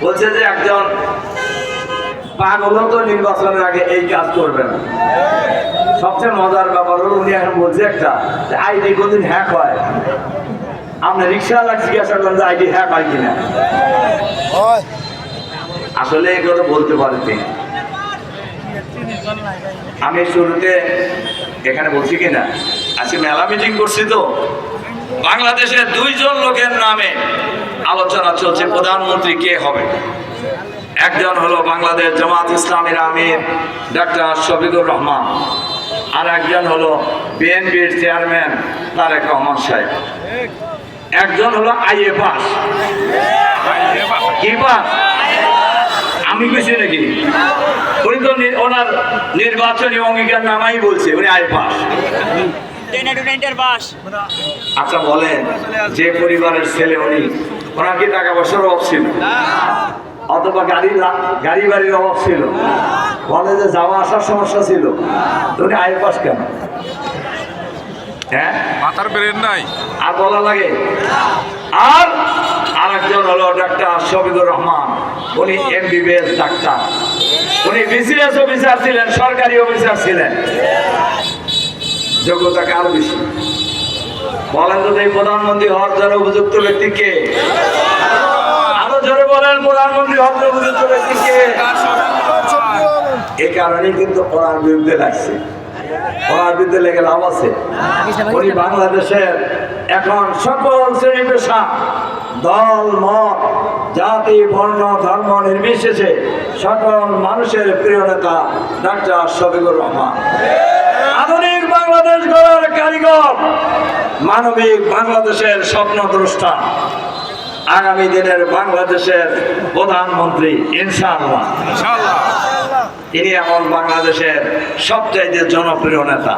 বলছে যে একজন পাগল তো নির্বাচনের আগে এই কাজ করবে না। সবচেয়ে মজার ব্যাপার হলো উনি এখন বলছে একটা আইডি কোনদিন হ্যাক হয়। আপনি রিক্সাওয়ালা জিজ্ঞাসা করেন যে আইডি হ্যাক হয় কিনা, আসলে এগুলো বলতে পারেন তিনি। আমি শুরুতে এখানে বলছি কিনা, আজকে মেলা মিটিং করছি তো, বাংলাদেশের দুইজন লোকের নামে আলোচনা চলছে প্রধানমন্ত্রী কে হবে। একজন হলো বাংলাদেশ জামাত ইসলামীর আমির ডাক্তার শফিকুর রহমান, আর একজন হলো বিএনপির চেয়ারম্যান তারেক রহমান সাহেব। একজন হলো আইএ পাস। কি পাস? আমি কিছু নাকি, উনি তো ওনার নির্বাচনী অঙ্গীকার নামাই বলছে উনি আইএ পাস। আচ্ছা বলেন, যে পরিবারের ছেলে উনি, ওনার কি টাকা পয়সার অভাব ছিল? অথবা গাড়ি বাড়ির অভাব ছিল? বলে যে যাওয়া আসার সমস্যা ছিল, উনি আইএ পাস কেন? হ্যাঁ, মাথার ব্রেন নাই আর বলা লাগে। আর আরেকজন হলো ডাক্তার শফিকুর রহমান, উনি এমবিবিএস ডাক্তার, উনি বিসিএস অফিসার ছিলেন, সরকারি অফিসার ছিলেন, যোগ্যতাকে আরো বেশি। বলেন তো এই প্রধানমন্ত্রী হওয়ার জন্য উপযুক্ত ব্যক্তি কে? আরো জোরে বলেন, প্রধানমন্ত্রী হওয়ার জন্য উপযুক্ত ব্যক্তি কে? এই কারণেই কিন্তু ওনার বিরুদ্ধে লাগছে। ওনার বিরুদ্ধে লেগে লাভ আছে? উনি বাংলাদেশের এখন সকল শ্রেণী পেশা, দল মত, জাতি বর্ণ ধর্ম নির্বিশেষে সকল মানুষের প্রিয় নেতা ডাক্তার শফিকুর রহমান। আধুনিক বাংলাদেশ গড়ার কারিগর, মানবিক বাংলাদেশের স্বপ্নদ্রষ্টা, আগামী দিনের বাংলাদেশের প্রধানমন্ত্রী ইনশাআল্লাহ। তিনি এখন বাংলাদেশের সবচাইতে জনপ্রিয় নেতা।